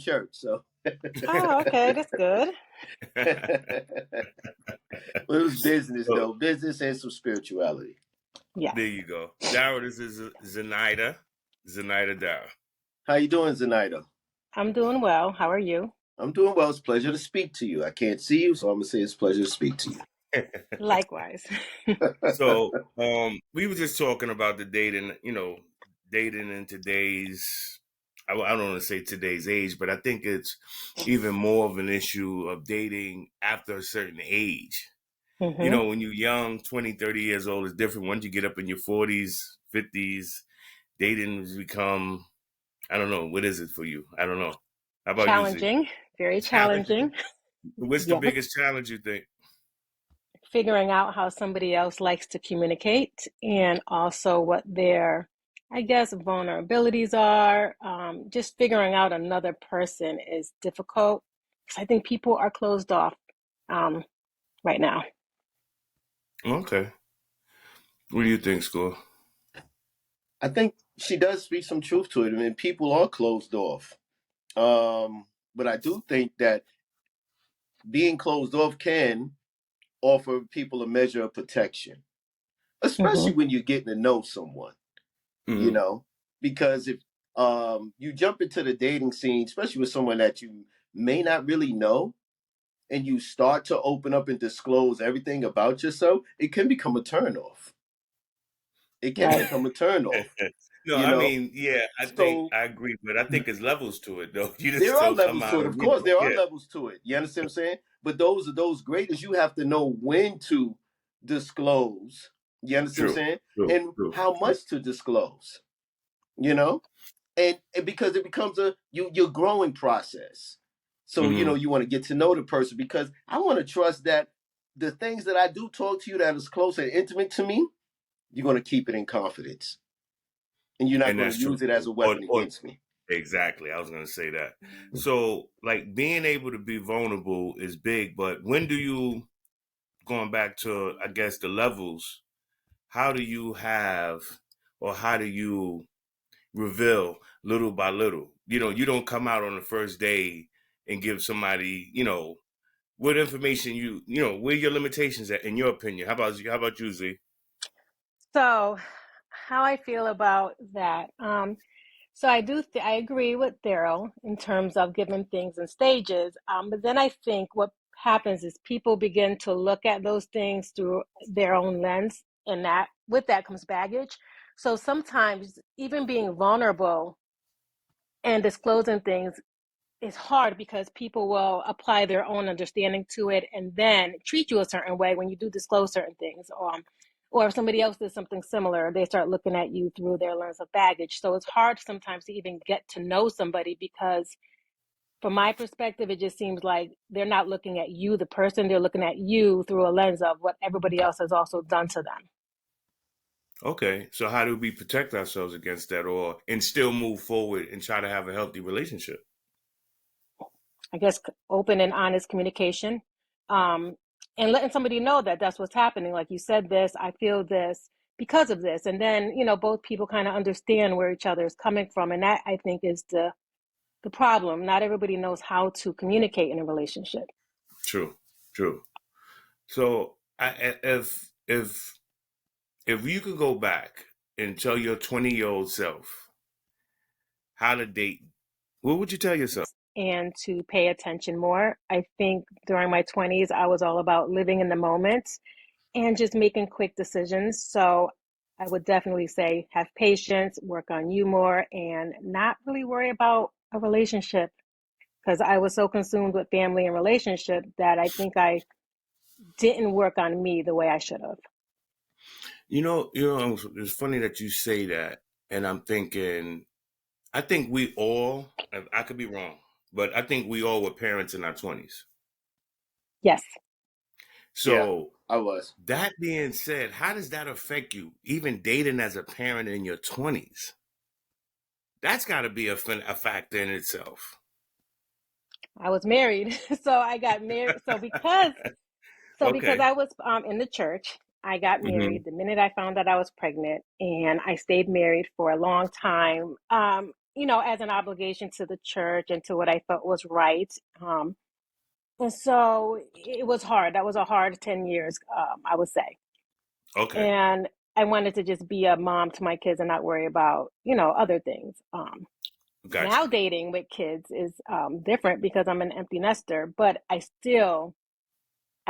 church. So Oh, okay, that's good. it was business So though, business and some spirituality. Yes, there you go. Darrell, this is Zenaida. Zenaida Darrell. How you doing, Zenaida? I'm doing well. How are you? I'm doing well. It's a pleasure to speak to you. I can't see you, so I'm gonna say it's a pleasure to speak to you. Likewise. So we were just talking about the dating, dating in today's, I don't want to say today's age, but I think it's even more of an issue of dating after a certain age. hmm When you're young, 20, 30 years old is different. Once you get up in your 40's, 50's, dating has become, I don't know, what is it for you? I don't know. How about you, Z? Challenging, very Challenging. challenging. What's the Yes. biggest challenge you think? Figuring out how somebody else likes to communicate and also what their, I guess, vulnerabilities are. Just figuring out another person is difficult because I think people are closed off um, right now. Okay. What do you think, School? I think she does speak some truth to it. I mean, people are closed off. But I do think that being closed off can offer people a measure of protection, especially hmm when you're getting to know someone, you Mm-hmm. know, because if you jump into the dating scene, especially with someone that you may not really know, and you start to open up and disclose everything about yourself, it can become a turnoff. It can Right. become a turnoff, No, you I know. mean, yeah, I think So I agree, but I think there's levels to it, though. You there just are don't come levels to out it, of, of course. There are yeah, levels to it. You understand what I'm saying? But those graders, you have to know when to disclose. You understand what I'm true, saying? true, And true, how true. much to disclose. You know, and because it becomes your growing process. So Hmm. you want to get to know the person because I want to trust that the things that I do talk to you that is close and intimate to me, you're going to keep it in confidence, and you're not And going to that's true. use it as a weapon Or against me. exactly, I was going to say that. So, like, being able to be vulnerable is big, but when do you, going back to, I guess, the levels, how do you have, or how do you reveal little by little? You don't come out on the first day and give somebody, what information where your limitations at, in your opinion. How about you, Z? So, how I feel about that. So I agree with Daryl in terms of giving things in stages. But then I think what happens is people begin to look at those things through their own lens, and that with that comes baggage. So sometimes even being vulnerable and disclosing things is hard because people will apply their own understanding to it and then treat you a certain way when you do disclose certain things. Or if somebody else did something similar, they start looking at you through their lens of baggage. So it's hard sometimes to even get to know somebody because, from my perspective, it just seems like they're not looking at you, the person, they're looking at you through a lens of what everybody else has also done to them. Okay, so how do we protect ourselves against that, or and still move forward and try to have a healthy relationship? I guess open and honest communication, um, and letting somebody know that that's what's happening. Like you said this, I feel this because of this, and then both people kind of understand where each other is coming from, and that I think is the problem. Not everybody knows how to communicate in a relationship. True, true. So, if you could go back and tell your 20-year-old self how to date, what would you tell yourself? And to pay attention more. I think during my 20s, I was all about living in the moment and just making quick decisions. So I would definitely say have patience, work on you more, and not really worry about a relationship because I was so consumed with family and relationship that I think I didn't work on me the way I should have. It's funny that you say that, and I'm thinking, I think we all, I could be wrong, but I think we all were parents in our 20s. Yes. Yeah, So, I was. that being said, how does that affect you, even dating as a parent in your 20s? That's got to be a factor in itself. I was married. So I got married. So because Okay. I was in the church, I got Hmm. married the minute I found out I was pregnant, and I stayed married for a long time. as an obligation to the church and to what I felt was right. And so it was hard. That was a hard 10 years, I would say. Okay, And I wanted to just be a mom to my kids and not worry about, other things. gotcha. Now dating with kids is different because I'm an empty nester, but I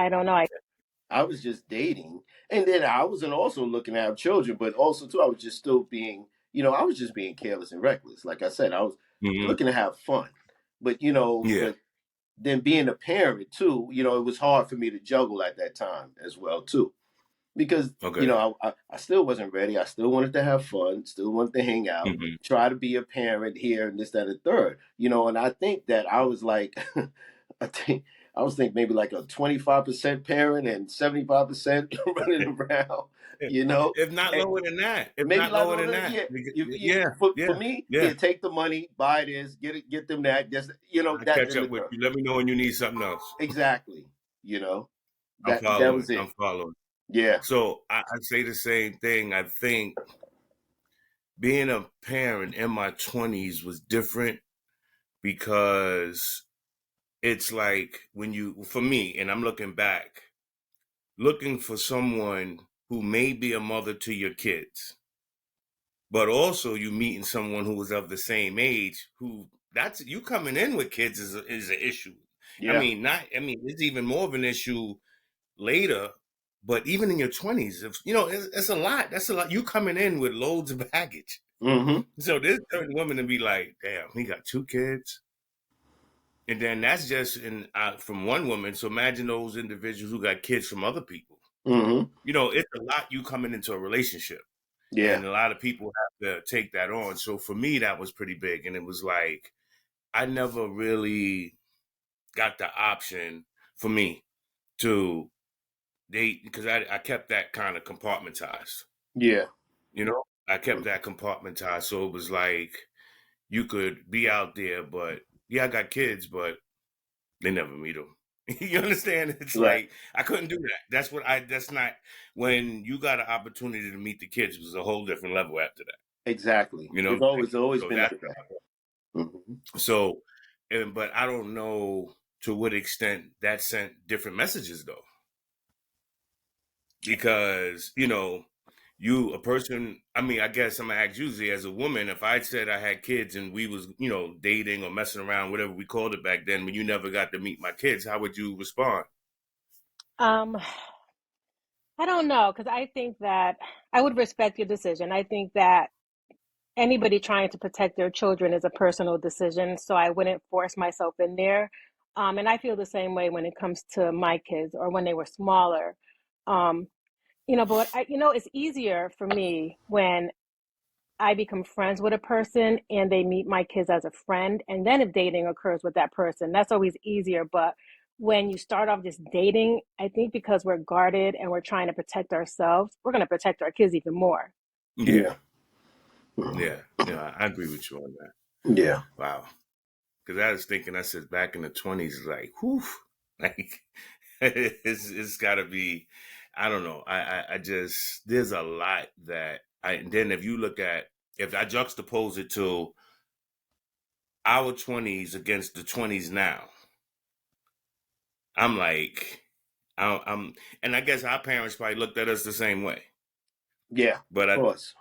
don't know. I was just dating, and then I wasn't also looking to have children, but also too, I was just still being, I was just being careless and reckless. Like I said, I was Hmm. looking to have fun, but Yeah. but then being a parent too, it was hard for me to juggle at that time as well too, because Okay. I still wasn't ready. I still wanted to have fun, still wanted to hang out, Hmm. try to be a parent here and this, that, and the third. And I think that I was like, I think I was thinking maybe like a 25% parent and 75% running around. You know, If not and lower than that. If maybe not like lower all than that. that. Yeah, Yeah. for Yeah. me, Yeah. yeah, take the money, buy this, get them that, just I that catch in the up with third. you. Let me know when you need something else. Exactly. You know I'm that following. was it. I'm following. Yeah. So I say the same thing. I think being a parent in my 20s was different because it's like for me, and I'm looking back, looking for someone who may be a mother to your kids, but also you meeting someone who was of the same age who that's you coming in with kids is an issue. Yeah. I mean, it's even more of an issue later, but even in your 20s, if it's a lot. That's a lot. You coming in with loads of baggage. Mm-hmm. So there's certain women to be like, damn, he got two kids. And then that's just from one woman. So imagine those individuals who got kids from other people. Mm-hmm. It's a lot you coming into a relationship. Yeah. And a lot of people have to take that on. So for me, that was pretty big. And it was like, I never really got the option for me to date because I kept that kind of compartmentized. Yeah. I kept that compartmentized. So it was like, you could be out there, but yeah, I got kids, but they never meet them. You understand? It's Right. like I couldn't do that. That's not when you got an opportunity to meet the kids, it was a whole different level after that. Exactly. You know what It's I'm saying? always So been that's like that. Mm-hmm. so but I don't know to what extent that sent different messages though. Because, you a person, I mean, I guess I'm gonna ask usually as a woman, if I said I had kids and we was, dating or messing around, whatever we called it back then, when you never got to meet my kids, how would you respond? Um, I don't know, because I think that I would respect your decision. I think that anybody trying to protect their children is a personal decision, so I wouldn't force myself in there. And I feel the same way when it comes to my kids or when they were smaller. Um, but it's easier for me when I become friends with a person and they meet my kids as a friend, and then if dating occurs with that person, that's always easier. But when you start off just dating, I think because we're guarded and we're trying to protect ourselves, we're going to protect our kids even more. Yeah, Yeah. yeah, yeah. I agree with you on that. Yeah. Wow. Because I was thinking, I said back in the 20s, like, whew, like it's got to be. I don't know. I just there's a lot that and then if you look at if I juxtapose it to our 20s against the 20s now, I'm like, I'm, and I guess our parents probably looked at us the same way. Yeah. But Of course.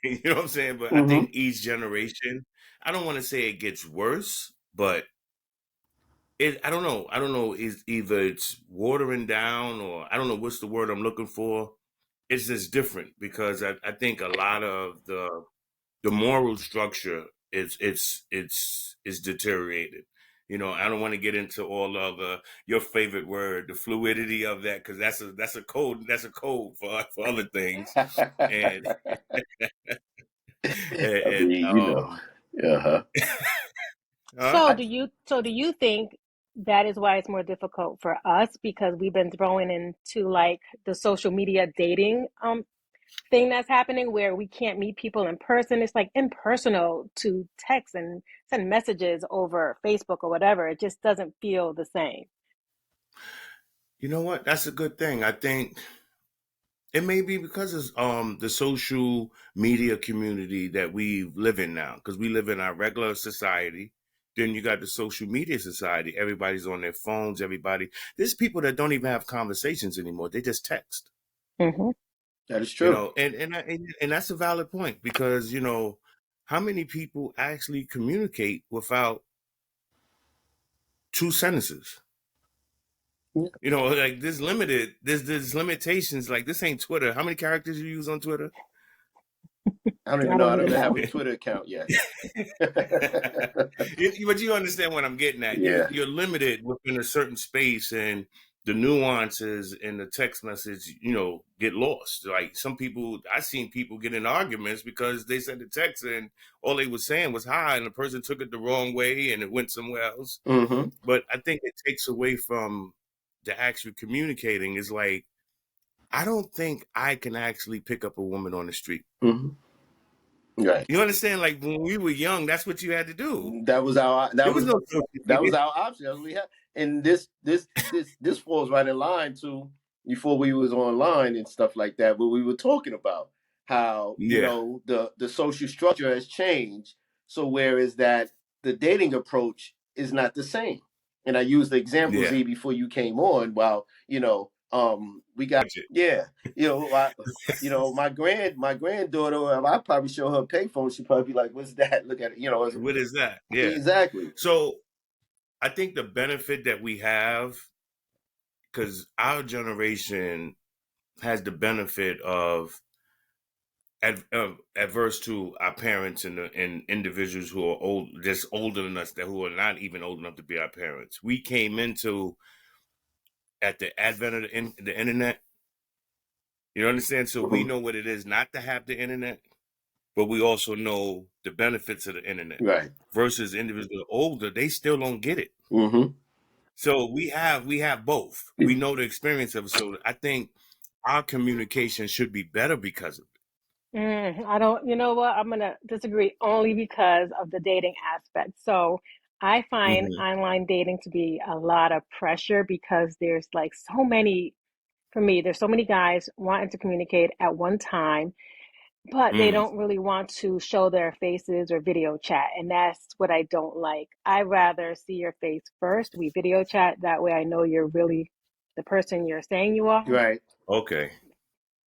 you know what I'm saying? But I Mm-hmm. think each generation, I don't want to say it gets worse, but I don't know. I don't know. Is either it's watering down or I don't know what's the word I'm looking for. It's just different because I think a lot of the moral structure is deteriorated. I don't want to get into all of your favorite word, the fluidity of that, because that's a code for other things, and I and, mean, Uh-huh. So I, do you think that is why it's more difficult for us because we've been thrown into like the social media dating thing that's happening where we can't meet people in person. It's like impersonal to text and send messages over Facebook or whatever. It just doesn't feel the same. you know what? That's a good thing. I think It may be because of the social media community that we live in now, because we live in our regular society. Then you got the social media society. Everybody's on their phones. There's people that don't even have conversations anymore. They just text. Mm-hmm. That is true. And that's a valid point, because how many people actually communicate without two sentences? Like there's limitations. Like, this ain't Twitter. How many characters you use on Twitter? I don't even I know. don't I don't even even have know. a Twitter account yet. But you understand what I'm getting at. Yeah. You're limited within a certain space, and the nuances in the text message, get lost. Like, some people, I seen people get in arguments because they sent a text and all they were saying was hi, and the person took it the wrong way and it went somewhere else. Mm-hmm. But I think it takes away from the actual communicating. Is like, I don't think I can actually pick up a woman on the street. Mm-hmm. Right. You understand? Like, when we were young, that's what you had to do. That was our There was no social that media. was our option. That's what we had. And this falls right in line to before we was online and stuff like that. But we were talking about how Yeah. the social structure has changed. So whereas that the dating approach is not the same. And I used the example Yeah. Z before you came on. While we got yeah my granddaughter, I probably show her a payphone. She'd probably be like, "What's that? Look at it." What is that? Yeah. Exactly. So I think the benefit that we have, because our generation has the benefit of adverse to our parents and individuals who are old, just older than us, that who are not even old enough to be our parents. We came into at the advent of the internet. You understand? So we know what it is not to have the internet, but we also know the benefits of the internet. Right. Versus individuals that are older, they still don't get it. Mm-hmm. So we have both. We know the experience of it. So I think our communication should be better because of it. I don't, you know what? I'm going to disagree only because of the dating aspect. So I find Mm-hmm. online dating to be a lot of pressure because there's like so many, for me, there's so many guys wanting to communicate at one time, but they Mm. don't really want to show their faces or video chat. And that's what I don't like. I rather see your face first. We video chat. That way I know you're really the person you're saying you are. Right. Okay.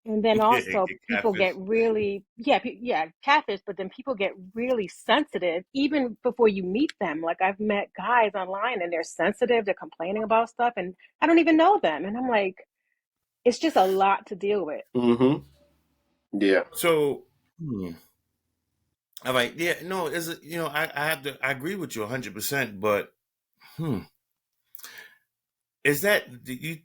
And then also Get people get catfish. really, yeah, catfish, but then people get really sensitive even before you meet them. Like, I've met guys online and they're sensitive, they're complaining about stuff, and I don't even know them. And I'm like, it's just a lot to deal with. Mm-hmm. Yeah. So, I'm like, yeah, no, I agree with you 100%, but is that you?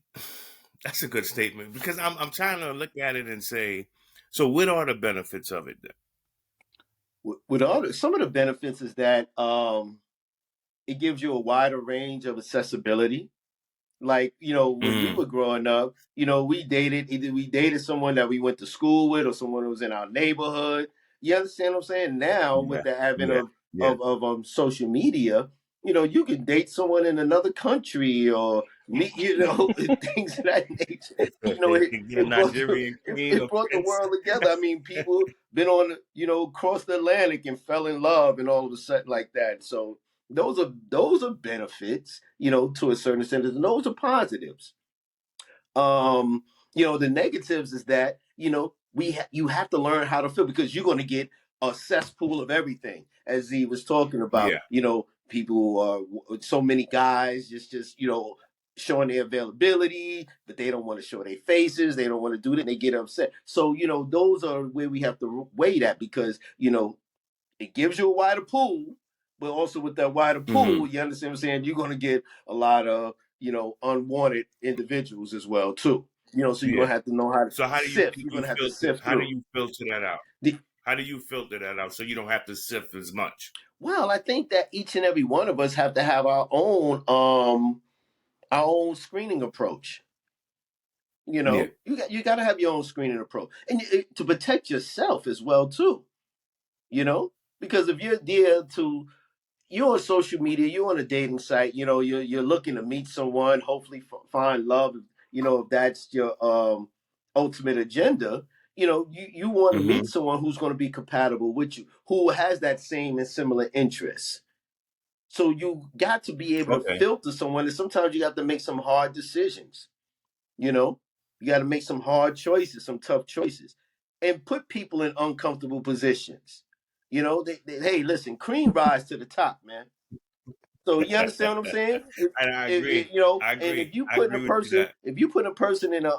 That's a good statement, because I'm trying to look at it and say, so what are the benefits of it then? With some of the benefits is that it gives you a wider range of accessibility. Like, when we Mm. were growing up, either we dated someone that we went to school with or someone who was in our neighborhood. You understand what I'm saying? Now, with Yeah, the advent yeah, of yeah. social media, you can date someone in another country or meet, things of that nature. It, Get a it brought the, Nigerian it, queen it or brought the prince. world together. I mean, people been on, across the Atlantic and fell in love and all of a sudden like that. So those are benefits, to a certain extent, and those are positives. Um, the negatives is that you have to learn how to feel because you're going to get a cesspool of everything, as he was talking about. Yeah, People so many guys just showing their availability, but they don't want to show their faces. They don't want to do that. And they get upset. So those are where we have to weigh that because it gives you a wider pool, but also with that wider pool, mm-hmm. you understand what I'm saying? You're going to get a lot of, unwanted individuals as well, too. So you're Yeah. going to have to know how to So how do sift. You're going you to have to filter? sift How do through. you filter that out? The, How do you filter that out so you don't have to sift as much? well, I think that each and every one of us have to have our own screening approach. Yeah, You got to have your own screening approach, and to protect yourself as well, too. You know, because if you're there to you're on social media, you're on a dating site, you're looking to meet someone, hopefully find love, if that's your ultimate agenda, you want to Mm-hmm. meet someone who's going to be compatible with you, who has that same and similar interests. So you got to be able to Okay. filter someone, and sometimes you have to make some hard decisions. You know, you got to make some hard choices, some tough choices, and put people in uncomfortable positions. Hey, listen, cream rise to the top, man. So you understand what I'm saying? And I agree. I And agree. I agree with you that. if you put a person in a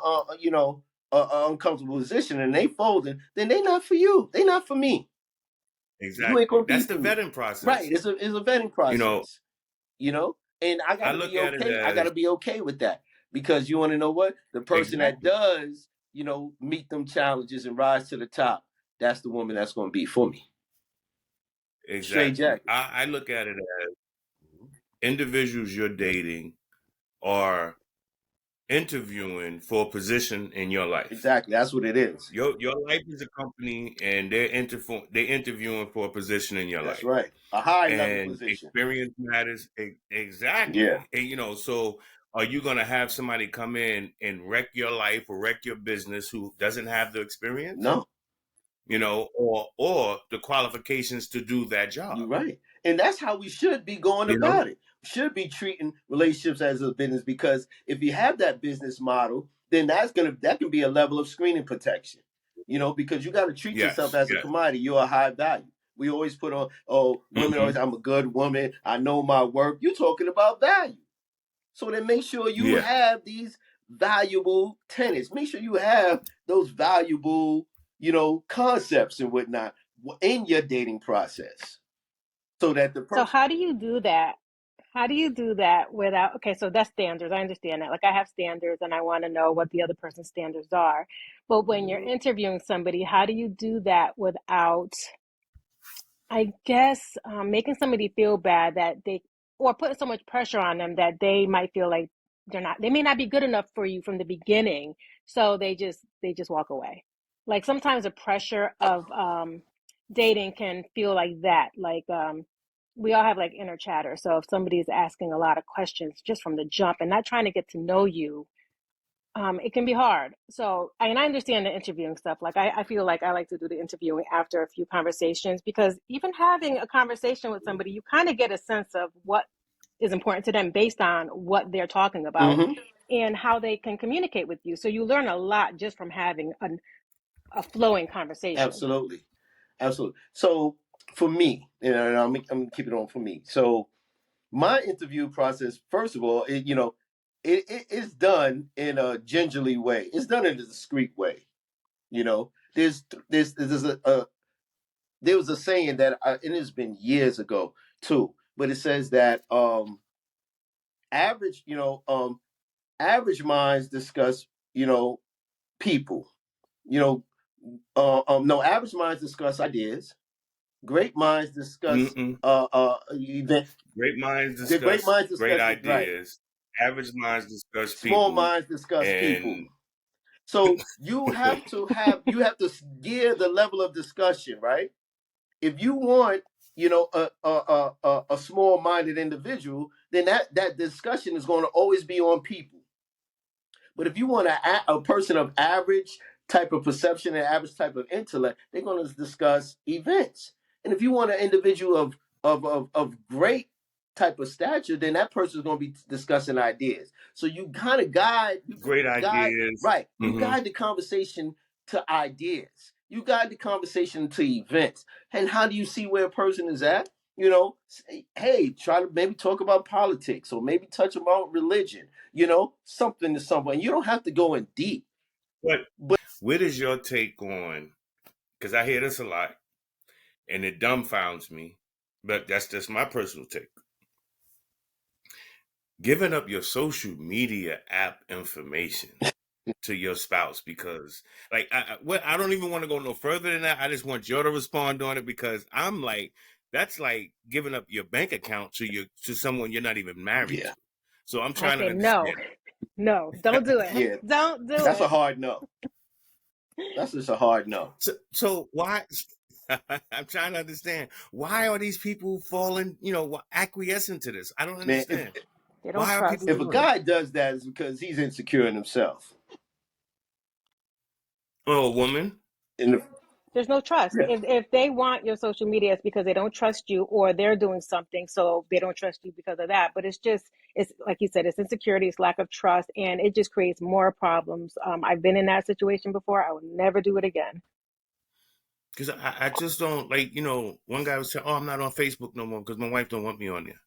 uncomfortable position and they folding, then they not for you. They not for me. You ain't Exactly. gonna be That's the for me. vetting Right? process. It's a vetting You know, process. And I I gotta look be at it okay. I as gotta be okay with that, because you want to know what, the person that exactly. does, meet them challenges and rise to the top. That's the woman that's gonna be for me. Straight Exactly. jacket. I look at it as individuals you're dating are interviewing for a position in your life. Exactly. That's what it is. Your life is a company, and they're interviewing for a position in your That's life. right. A high level And position. experience matters. Yeah. Exactly. And so are you going to have somebody come in and wreck your life or wreck your business who doesn't have the experience, No. or the qualifications to do that job? You're right. And that's how we should be going You know? about it. We should be treating relationships as a business, because if you have that business model, then that can be a level of screening protection. Because you got to treat yourself Yes, as a yes. commodity. You're a high value. We always put on, oh, women Hmm. always, I'm a good woman. I know my work. You're talking about value. So then make sure you Yeah. have these valuable tenets. Make sure you have those valuable, concepts and whatnot in your dating process, so that the So person. how do you do that? How do you do that without, okay, so that's standards. I understand that. Like I have standards and I want to know what the other person's standards are. But when you're Mhm. interviewing somebody, how do you do that without, I guess, making somebody feel bad that or putting so much pressure on them that they might feel like they may not be good enough for you from the beginning. So they just walk away. Like sometimes the pressure of dating can feel like that. Like we all have like inner chatter. So if somebody is asking a lot of questions just from the jump and not trying to get to know you, it can be hard. So, and I understand the interviewing stuff. Like, I feel like I like to do the interviewing after a few conversations, because even having a conversation with somebody, you kind of get a sense of what is important to them based on what they're talking about Mhm. and how they can communicate with you. So you learn a lot just from having a flowing conversation. Absolutely, absolutely. So for me, and I'm gonna keep it on for me. So my interview process, first of all, it's done in a gingerly way. It's done in a discreet way. There's there was a saying that and it's been years ago too, but it says that average, average minds discuss, people. You know, no, average minds discuss ideas. Great minds discuss Mm-mm. event. Great minds The great discuss minds great discuss it, right. ideas. Average minds discuss Small people, minds discuss people. and So you have to gear the level of discussion, right? If you want, a small minded individual, then that discussion is going to always be on people. But if you want a person of average type of perception and average type of intellect, they're going to discuss events. And if you want an individual of great type of stature, then that person is going to be discussing ideas. So you kind of great guide, ideas. right? You Hmm. guide the conversation to ideas. You guide the conversation to events. And how do you see where a person is at? Hey, try to maybe talk about politics, or maybe touch about religion, something to someone. You don't have to go in deep. But But what is your take on? Because I hear this a lot, and it dumbfounds me. But that's just my personal take. Giving up your social media app information to your spouse, because like I don't even want to go no further than that. I just want you to respond on it, because I'm like, that's like giving up your bank account to someone you're not even married yeah, to. So I'm I trying to say no, understand. no, don't do it. yeah, Don't do that's a it. hard no. That's just a hard no. So why? I'm trying to understand, why are these people falling, acquiescing to this? I don't Man, if understand. They don't Why are people trust. if a doing it? guy does that, it's because he's insecure in himself. Oh, a woman. In the, There's no trust. yeah. If they want your social media, it's because they don't trust you, or they're doing something, so they don't trust you because of that. But it's like you said, it's insecurity, it's lack of trust, and it just creates more problems. I've been in that situation before. I would never do it again. Because I just don't like, one guy was saying, "Oh, I'm not on Facebook no more because my wife don't want me on there."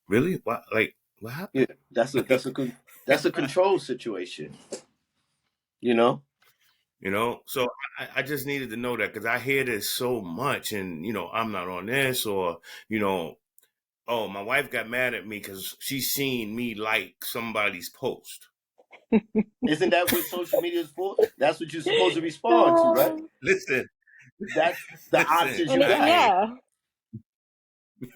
Really? What? Like, what Yeah, happened? that's a control situation. You know. So I just needed to know that because I hear this so much, and I'm not on this, or oh, my wife got mad at me because she seen me like somebody's post. Isn't that what social media is for? That's what you're supposed to respond to, right? Listen, That's the listen, options you got. Yeah.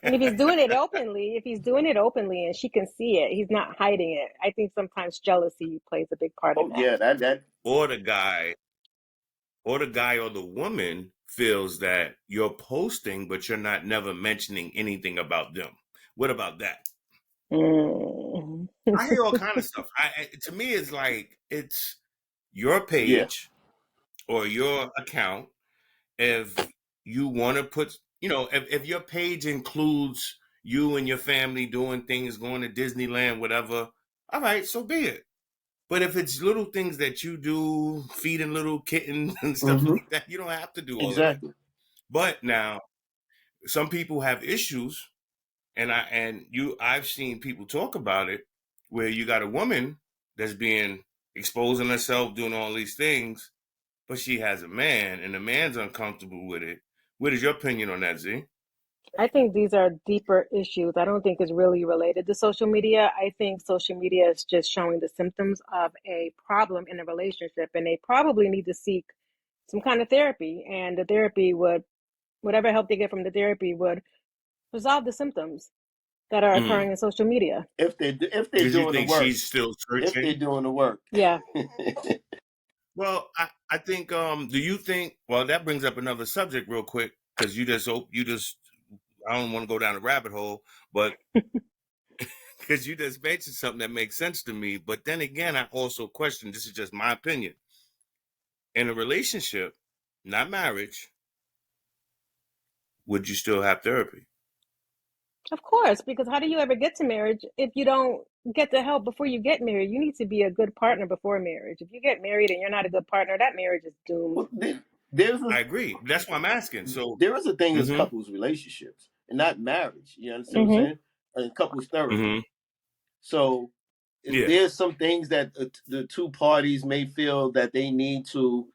And if he's doing it openly and she can see it, he's not hiding it. I think sometimes jealousy plays a big part in Oh that. yeah, that or the guy or the woman feels that you're posting, but you're not never mentioning anything about them. What about that? Mm. I hear all kind of stuff. To me, it's like it's your yeah. page or your account. If you want to put, if your page includes you and your family doing things, going to Disneyland, whatever, all right, so be it. But if it's little things that you do, feeding little kittens and stuff Mm-hmm. like that, you don't have to do all of that. Exactly. But now, some people have issues, and I've seen people talk about it, where you got a woman that's being exposing herself, doing all these things, but she has a man, and the man's uncomfortable with it. What is your opinion on that, Z? I think these are deeper issues. I don't think it's really related to social media. I think social media is just showing the symptoms of a problem in a relationship, and they probably need to seek some kind of therapy. And the therapy would, whatever help they get from the therapy, would resolve the symptoms that are Mm-hmm. occurring in social media. If they're Because you doing the think work, she's still if they're searching. doing the work. Yeah. Well, I think. Do you think? Well, that brings up another subject real quick because you just. I don't want to go down a rabbit hole, but because you just mentioned something that makes sense to me. But then again, I also question. This is just my opinion. In a relationship, not marriage, would you still have therapy? Of course, because how do you ever get to marriage if you don't get the help before you get married? You need to be a good partner before marriage. If you get married and you're not a good partner, that marriage is doomed. Well, there's I a agree. That's why I'm asking. So. there is a thing as Mm-hmm. couples relationships and not marriage. You understand what I'm Hmm. saying? And couples therapy. Mm-hmm. So Yeah. there's some things that the two parties may feel that they need to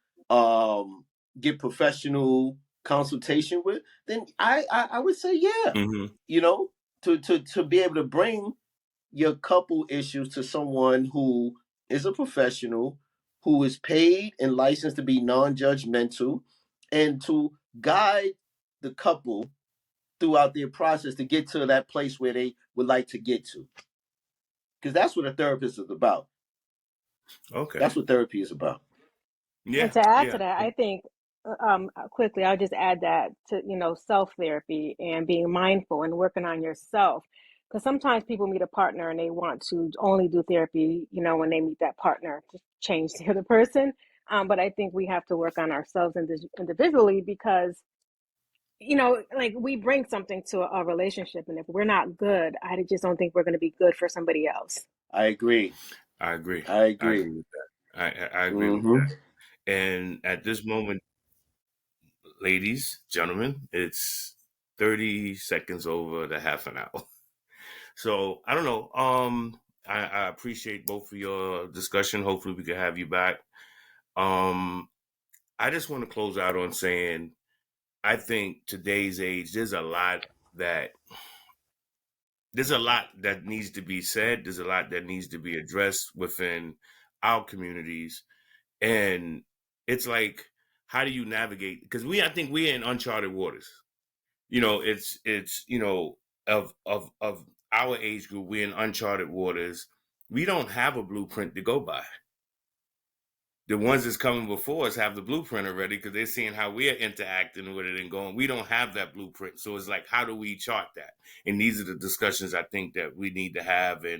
get professional consultation with. Then I would say yeah. Mm-hmm. You know, to be able to bring your couple issues to someone who is a professional, who is paid and licensed to be non-judgmental, and to guide the couple throughout their process to get to that place where they would like to get to. Because that's what a therapist is about. Okay. That's what therapy is about. And Yeah. to add to Yeah. that, I think quickly, I'll just add that to, self therapy and being mindful and working on yourself. Because sometimes people meet a partner and they want to only do therapy, when they meet that partner to change the other person. But I think we have to work on ourselves individually because, like we bring something to a relationship. And if we're not good, I just don't think we're going to be good for somebody else. I agree. I agree. I I agree. agree with that. I agree with Mm-hmm. that. And at this moment, ladies, gentlemen, it's 30 seconds over the half an hour. So I don't know. I appreciate both of your discussion. Hopefully we can have you back. Um, I just want to close out on saying I think today's age, that there's a lot that needs to be said. There's a lot that needs to be addressed within our communities. And it's like, how do you navigate? Because I think we're in uncharted waters. It's of our age group, we're in uncharted waters. We don't have a blueprint to go by. The ones that's coming before us have the blueprint already because they're seeing how we're interacting with it and going. We don't have that blueprint, so it's like, how do we chart that? And these are the discussions I think that we need to have. And